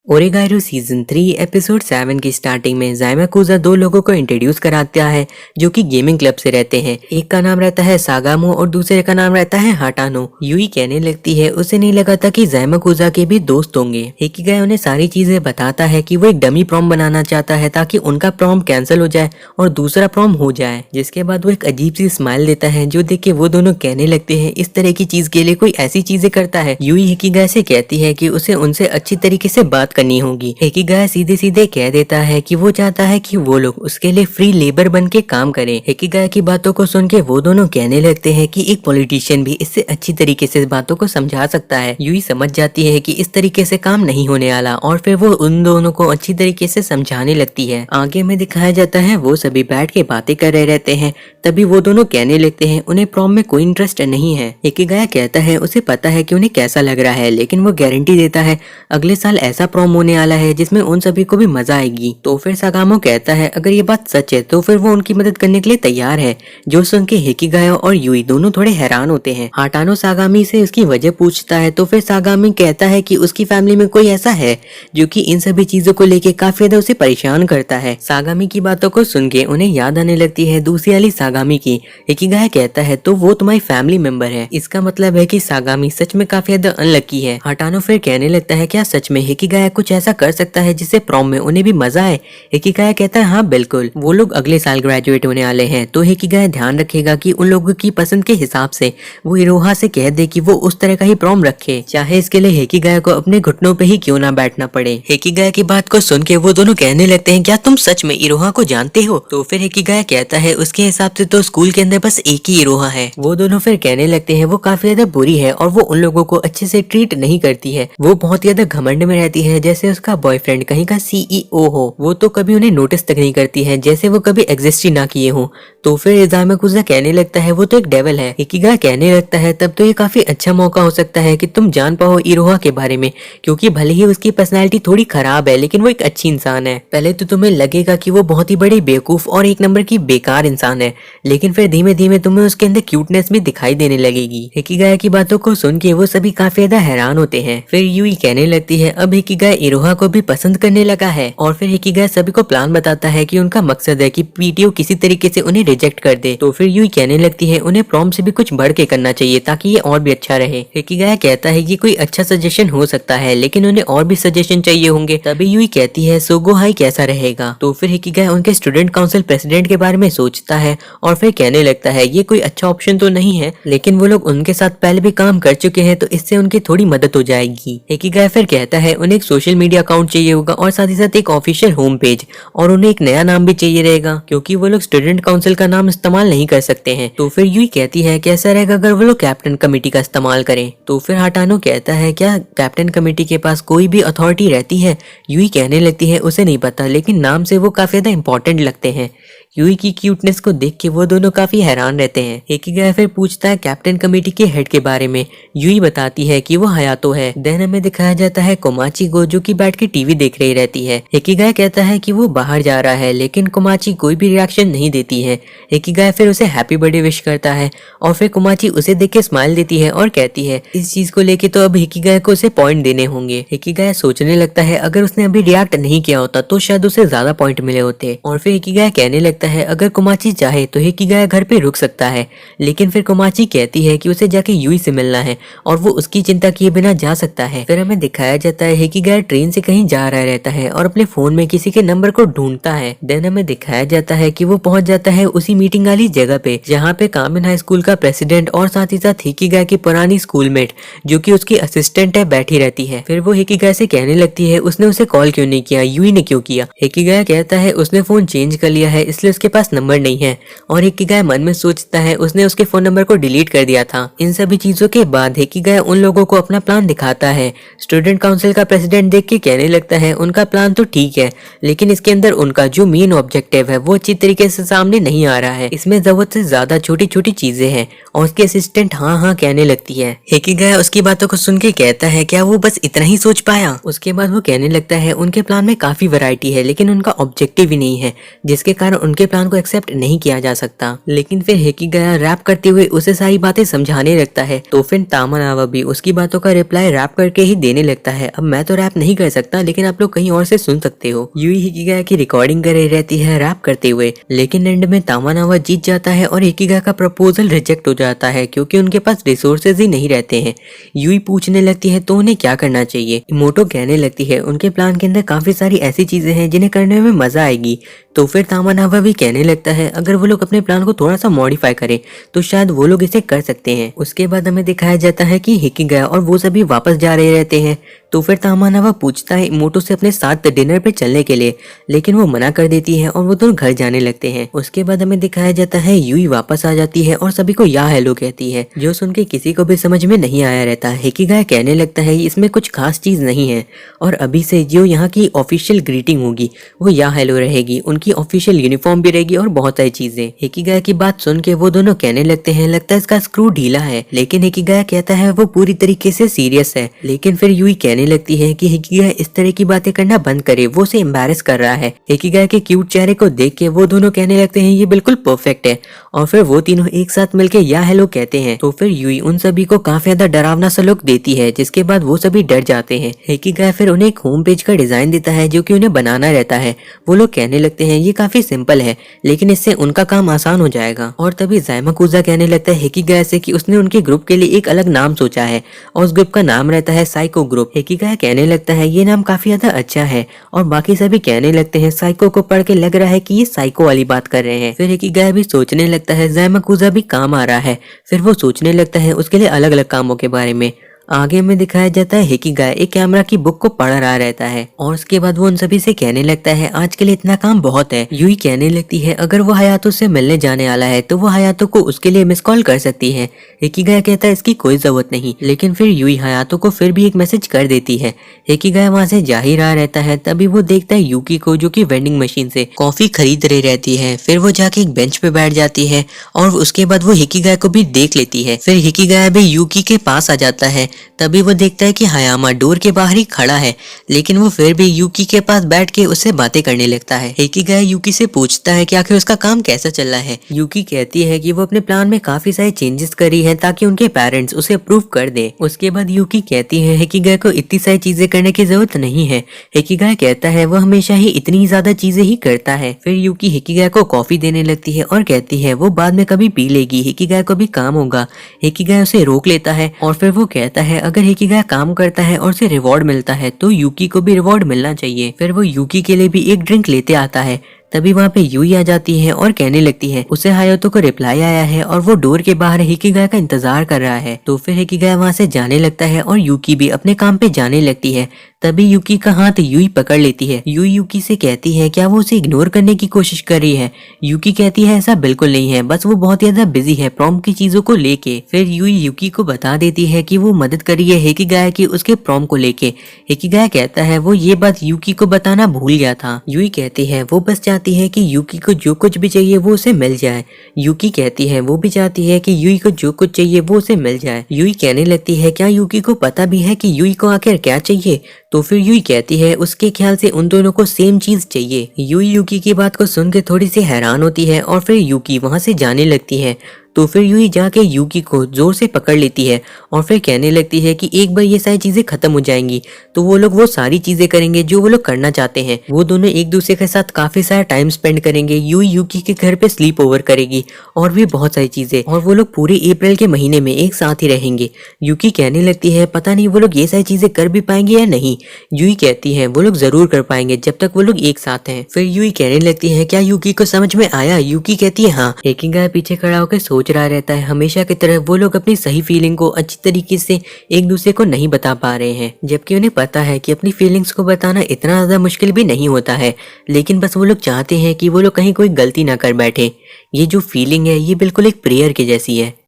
ओरेगाइरो season 3 episode 7 की starting में ज़ाइमाकुजा दो लोगों को इंट्रोड्यूस कराता है जो कि गेमिंग क्लब से रहते हैं। एक का नाम रहता है सागामो और दूसरे का नाम रहता है हाटानो। यूई कहने लगती है उसे नहीं लगा था कि ज़ाइमाकुजा के भी दोस्त होंगे। हिकिगाय उन्हें सारी चीजें बताता है कि वो एक डमी प्रॉम बनाना चाहता है ताकि उनका प्रॉम कैंसिल हो जाए और दूसरा प्रॉम हो जाए। जिसके बाद वो एक अजीब सी स्माइल देता है जो देख के वो दोनों कहने लगते हैं इस तरह की चीज के लिए कोई ऐसी चीजें करता है। यूई हिकिगाय से कहती है कि उसे उनसे अच्छी तरीके से बात करनी होगी। हिकिगाय सीधे सीधे कह देता है कि वो चाहता है कि वो लोग उसके लिए फ्री लेबर बन के काम करें। हिकिगाय की बातों को सुन के वो दोनों कहने लगते हैं कि एक पॉलिटिशियन भी इससे अच्छी तरीके से बातों को समझा सकता है। यूई समझ जाती है कि इस तरीके से काम नहीं होने वाला और फिर वो उन दोनों को अच्छी तरीके से समझाने लगती है। आगे में दिखाया जाता है वो सभी बैठ के बातें कर रहे रहते हैं। तभी वो दोनों कहने लगते हैं उन्हें प्रॉम में कोई इंटरेस्ट नहीं है। हिकिगाय कहता है उसे पता है कि उन्हें कैसा लग रहा है, लेकिन वो गारंटी देता है अगले साल ऐसा प्रॉम होने वाला है जिसमें उन सभी को भी मजा आएगी। तो फिर सागामो कहता है अगर ये बात सच है तो फिर वो उनकी मदद करने के लिए तैयार है। जो सुन के हिकिगाय और यूई दोनों थोड़े हैरान होते हैं। हाटानो सागामी से उसकी वजह पूछता है तो फिर सागामी कहता है कि उसकी फैमिली में कोई ऐसा है जो कि इन सभी चीजों को लेके काफी ज्यादा उसे परेशान करता है। सागामी की बातों को सुन के उन्हें याद आने लगती है दूसरी वाली सागामी की। हिकिगाय कहता है तो वो तुम्हारी फैमिली मेंबर है, इसका मतलब है कि सागामी सच में काफी ज्यादा अनलकी है। हाटानो फिर कहने लगता है क्या सच में हिकिगाय कुछ ऐसा कर सकता है जिससे प्रॉम में उन्हें भी मजा आए। हिकिगाय कहता है हाँ बिल्कुल, वो लोग अगले साल ग्रेजुएट होने वाले हैं तो हिकिगाय ध्यान रखेगा कि उन लोगों की पसंद के हिसाब से वो इरोहा से कह दे कि वो उस तरह का ही प्रॉम रखे, चाहे इसके लिए हिकिगाय को अपने घुटनों पे ही क्यों ना बैठना पड़े। हिकिगाय की बात को सुन के वो दोनों कहने लगते हैं क्या तुम सच में इरोहा को जानते हो। तो फिर हिकिगाय कहता है उसके हिसाब से तो स्कूल के अंदर बस एक ही इरोहा है। वो दोनों फिर कहने लगते हैं वो काफी ज्यादा बुरी है और वो उन लोगों को अच्छे से ट्रीट नहीं करती है। वो बहुत ज्यादा घमंड में रहती है जैसे उसका बॉयफ्रेंड कहीं का सीईओ हो। वो तो कभी उन्हें नोटिस तक नहीं करती है जैसे वो कभी एग्जिस्ट ही ना किए हो। तो फिर ज़ाइमाकुजा कहने लगता है वो तो एक डेविल है। हिकिगाय कहने लगता है तब तो ये काफी अच्छा मौका हो सकता है कि तुम जान पाओ इरोहा के बारे में, क्योंकि भले ही उसकी पर्सनैलिटी थोड़ी खराब है लेकिन वो एक अच्छी इंसान है। पहले तो तुम्हें लगेगा कि वो बहुत ही बड़ी बेवकूफ और एक नंबर की बेकार इंसान है, लेकिन फिर धीमे धीमे तुम्हें उसके अंदर क्यूटनेस भी दिखाई देने लगेगी। हिकिगाय की बातों को सुन के वो सभी काफी ज्यादा हैरान होते हैं। फिर यूई कहने लगती है अब हिकिगाय इरोहा को भी पसंद करने लगा है और फिर हिकिगाय सभी को प्लान बताता है कि उनका मकसद है कि पीटीओ किसी तरीके से उन्हें रिजेक्ट कर दे। तो फिर यूई कहने लगती है उन्हें प्रॉम से भी कुछ बढ़ के करना चाहिए ताकि ये और भी अच्छा रहे। हिकिगाय कहता है ये कोई अच्छा सजेशन हो सकता है लेकिन उन्हें और भी सजेशन चाहिए होंगे। तभी यूई कहती है सोगो हाई कैसा रहेगा। तो फिर हिकिगाय उनके स्टूडेंट काउंसिल प्रेसिडेंट के बारे में सोचता है और फिर कहने लगता है ये कोई अच्छा ऑप्शन तो नहीं है, लेकिन वो लोग उनके साथ पहले भी काम कर चुके हैं तो इससे उनकी थोड़ी मदद हो जाएगी। हिकिगाय फिर कहता है उन्हें एक सोशल मीडिया अकाउंट चाहिए होगा और साथ ही साथ एक ऑफिशियल होम पेज, और उन्हें एक नया नाम भी चाहिए रहेगा क्योंकि वो लोग स्टूडेंट काउंसिल का नाम इस्तेमाल नहीं कर सकते हैं। तो फिर यूई कहती है कैसा रहेगा अगर वो लोग कैप्टन कमेटी का इस्तेमाल करें। तो फिर हाटानो कहता है क्या कैप्टन कमेटी के पास कोई भी अथॉरिटी रहती है। यूई कहने लगती है उसे नहीं पता, लेकिन नाम से वो काफी ज्यादा इंपॉर्टेंट लगते हैं। यूई की क्यूटनेस को देख के वो दोनों काफी हैरान रहते हैं। हिकिगाय फिर पूछता है कैप्टन कमेटी के हेड के बारे में। यूई बताती है कि वो हयातो है। देन हमें दिखाया जाता है कोमाची को जो कि बैठ के टीवी देख रही रहती है। हिकिगाय कहता है कि वो बाहर जा रहा है लेकिन कोमाची कोई भी रिएक्शन नहीं देती है। हिकिगाय फिर उसे हैप्पी बर्थडे विश करता है और फिर कोमाची उसे देख के स्माइल देती है और कहती है इस चीज को लेके तो अब हिकिगाय को उसे पॉइंट देने होंगे। हिकिगाय सोचने लगता है अगर उसने अभी रिएक्ट नहीं किया होता तो शायद उसे ज्यादा पॉइंट मिले होते। और फिर हिकिगाय कहने लगता है अगर कोमाची चाहे तो हिकिगाय घर पे रुक सकता है, लेकिन फिर कोमाची कहती है कि उसे जाके यूई से मिलना है और वो उसकी चिंता किए बिना जा सकता है। फिर हमें दिखाया जाता है हिकिगाय ट्रेन से कहीं जा रहा रहता है और अपने फोन में किसी के नंबर को ढूंढता है। देन हमें दिखाया जाता है कि वो पहुंच जाता है उसी मीटिंग वाली जगह पे जहाँ पे कामिन हाई स्कूल का प्रेसिडेंट और साथ ही साथ हिकिगाय की पुरानी स्कूलमेट जो कि उसकी असिस्टेंट है बैठी रहती है। फिर वो हिकिगाय से कहने लगती है उसने उसे कॉल क्यों नहीं किया, यूई ने क्यों किया। हिकिगाय कहता है उसने फोन चेंज कर लिया है इसलिए उसके पास नंबर नहीं है, और हिकिगाय मन में सोचता है उसने उसके फोन नंबर को डिलीट कर दिया था। इन सभी चीजों के बाद हिकिगाय उन लोगों को अपना प्लान दिखाता है। स्टूडेंट काउंसिल का प्रेसिडेंट देख के कहने लगता है उनका प्लान तो ठीक है लेकिन इसके अंदर उनका जो मेन ऑब्जेक्टिव है वो अच्छी तरीके से सामने नहीं आ रहा है, इसमें जरूरत से ज्यादा छोटी छोटी चीजें हैं। और उसकी असिस्टेंट हाँ हाँ कहने लगती है। हिकिगाय उसकी बातों को सुन के कहता है क्या वो बस इतना ही सोच पाया। उसके बाद वो कहने लगता है उनके प्लान में काफी वैरायटी है लेकिन उनका ऑब्जेक्टिव ही नहीं है, जिसके कारण उनके प्लान को एक्सेप्ट नहीं किया जा सकता। लेकिन फिर हेकिगाया रैप करते हुए उसे सारी बातें समझाने लगता है, तो फिर तामानावा भी उसकी बातों का रिप्लाई रैप करके ही देने लगता है। अब मैं तो रैप नहीं कर सकता, लेकिन आप लोग कहीं और से सुन सकते हो। यूई हेकिगाया की रिकॉर्डिंग कर रही रहती है रैप करते हुए, लेकिन एंड में तामानावा जीत जाता है और हेकिगाया का प्रपोजल रिजेक्ट हो जाता है क्योंकि उनके पास रिसोर्सेज ही नहीं रहते हैं। यूई पूछने लगती है तो उन्हें क्या करना चाहिए। इमोटो कहने लगती है उनके प्लान के अंदर काफी सारी ऐसी चीजें हैं जिन्हें करने में मजा आएगी। तो फिर तामानावा भी कहने लगता है अगर वो लोग अपने प्लान को थोड़ा सा मॉडिफाई करें तो शायद वो लोग इसे कर सकते हैं। उसके बाद हमें दिखाया जाता है कि हेकिगाया और वो सभी वापस जा रहे रहते हैं। तो फिर तामानावा पूछता है इमोटो से अपने साथ डिनर पे चलने के लिए, लेकिन वो मना कर देती है और वो दोनों घर जाने लगते हैं। उसके बाद हमें दिखाया जाता है यूई वापस आ जाती है और सभी को या हेलो कहती है, जो सुन के किसी को भी समझ में नहीं आया रहता। हेकिगाया कहने लगता है इसमें कुछ खास चीज नहीं है और अभी से जो यहाँ की ऑफिशियल ग्रीटिंग होगी वो या हेलो रहेगी, उनकी ऑफिशियल यूनिफॉर्म भी रहेगी और बहुत सारी चीजें। हेकिगाया की बात सुन के वो दोनों कहने लगते हैं लगता है इसका स्क्रू ढीला है, लेकिन हेकिगाया कहता है वो पूरी तरीके से सीरियस है। लेकिन फिर यूई कहने लगती है कि हेकिगाया इस तरह की बातें करना बंद करे, वो उसे एम्बैरेस कर रहा है। हेकिगाया के क्यूट चेहरे को देख के वो दोनों कहने लगते हैं ये बिल्कुल परफेक्ट है और फिर वो तीनों एक साथ मिलके या हेलो कहते हैं। तो फिर यूई उन सभी को काफी ज्यादा डरावना सा लुक देती है, जिसके बाद वो सभी डर जाते हैं। हेकिगाया फिर उन्हें एक होम पेज का डिजाइन देता है जो कि उन्हें बनाना रहता है। वो लोग कहने लगते हैं ये काफी सिंपल है, लेकिन इससे उनका काम आसान हो जाएगा। और तभी ज़ाइमाकुज़ा कहने लगता है हेकिगाया से कि उसने उनके ग्रुप के लिए एक अलग नाम सोचा है और उस ग्रुप का नाम रहता है साइको ग्रुप। हेकिगाया कहने लगता है ये नाम काफी ज्यादा अच्छा है और बाकी सभी कहने लगते हैं साइको को पढ़ के लग रहा है कि ये साइको वाली बात कर रहे हैं। फिर हेकिगाया भी सोचने लगता है ज़ाइमाकुज़ा भी काम आ रहा है। फिर वो सोचने लगता है उसके लिए अलग अलग कामों के बारे में। आगे में दिखाया जाता है हेकिगाया एक कैमरा की बुक को पढ़ रहा रहता है और उसके बाद वो उन सभी से कहने लगता है आज के लिए इतना काम बहुत है। यूई कहने लगती है अगर वो हयातो से मिलने जाने वाला है तो वो हयातो को उसके लिए मिस कॉल कर सकती है। हेकिगाया कहता है इसकी कोई जरूरत नहीं, लेकिन फिर यूई हयातो को फिर भी एक मैसेज कर देती है। हेकिगाया वहाँ से जा ही रहा रहता है, तभी वो देखता है यूकी को जो कि वेंडिंग मशीन से कॉफी खरीद रही रहती है। फिर वो जाके एक बेंच पे बैठ जाती है और उसके बाद वो हेकिगाया को भी देख लेती है। फिर हेकिगाया भी यूकी के पास आ जाता है। तभी वो देखता है कि हयामा डोर के बाहर ही खड़ा है, लेकिन वो फिर भी यूकी के पास बैठ के उससे बातें करने लगता है। हेकिगाया यूकी से पूछता है कि आखिर उसका काम कैसा चल रहा है। यूकी कहती है कि वो अपने प्लान में काफी सारे चेंजेस करी है ताकि उनके पेरेंट्स उसे अप्रूव कर दे। उसके बाद यूकी कहती है हेकिगाया को इतनी सारी चीजें करने की जरूरत नहीं है। हेकिगाया कहता है वो हमेशा ही इतनी ज्यादा चीजें ही करता है। फिर यूकी हेकिगाया को कॉफी देने लगती है और कहती है वो बाद में कभी पी लेगी, हेकिगाया को भी काम होगा। हेकिगाया उसे रोक लेता है और फिर वो कहता है अगर हेकिगाया काम करता है और उसे रिवॉर्ड मिलता है तो यूकी को भी रिवॉर्ड मिलना चाहिए। फिर वो यूकी के लिए भी एक ड्रिंक लेते आता है। तभी वहाँ पे यूई आ जाती है और कहने लगती है उसे हायातो को रिप्लाई आया है और वो डोर के बाहर हेकिगाया का इंतजार कर रहा है। तो फिर हेकिगाया वहाँ से जाने लगता है और यूकी भी अपने काम पे जाने लगती है। तभी यूकी का हाथ यूई पकड़ लेती है। यूई यूकी से कहती है क्या वो उसे इग्नोर करने की कोशिश कर रही है। यूकी कहती है ऐसा बिल्कुल नहीं है, बस वो बहुत ज्यादा बिजी है प्रॉम की चीजों को लेके। फिर यूई यूकी को बता देती है कि वो मदद कर रही है हेकिगाया की उसके प्रॉम को लेके। हेकिगाया कहता है वो ये बात यूकी को बताना भूल गया था। यूई कहती है वो बस चाहती है कि यूकी को जो कुछ भी चाहिए वो उसे मिल जाए। यूकी कहती है वो भी चाहती है कि यूई को जो कुछ चाहिए वो उसे मिल जाए। यूई कहने लगती है क्या यूकी को पता भी है कि यूई को आखिर क्या चाहिए। तो फिर यूई कहती है उसके ख्याल से उन दोनों को सेम चीज चाहिए। यूई यूकी की बात को सुन के थोड़ी सी हैरान होती है और फिर यूकी वहां से जाने लगती है। तो फिर यूई जाके यूकी को जोर से पकड़ लेती है और फिर कहने लगती है कि एक बार ये सारी चीजें खत्म हो जाएंगी तो वो लोग वो सारी चीजें करेंगे जो वो लोग करना चाहते हैं। वो दोनों एक दूसरे के साथ काफी सारा टाइम स्पेंड करेंगे। यूई यूकी के घर पे स्लीप ओवर करेगी और भी बहुत सारी चीजें, और वो लोग पूरे अप्रैल के महीने में एक साथ ही रहेंगे। यूकी कहने लगती है पता नहीं वो लोग ये सारी चीजें कर भी पाएंगे या नहीं। यूई कहती है वो लोग जरूर कर पाएंगे जब तक वो लोग एक साथ हैं। फिर यूई कहने लगती है क्या यूकी को समझ में आया। यूकी कहती है हाँ। हेकिगाया पीछे खड़ा होकर सोच रहा रहता है हमेशा की तरह वो लोग अपनी सही फीलिंग को अच्छी तरीके से एक दूसरे को नहीं बता पा रहे हैं, जबकि उन्हें पता है कि अपनी फीलिंग्स को बताना इतना ज्यादा मुश्किल भी नहीं होता है, लेकिन बस वो लोग चाहते हैं कि वो लोग कहीं कोई गलती ना कर बैठे। ये जो फीलिंग है ये बिल्कुल एक प्रेयर के जैसी है।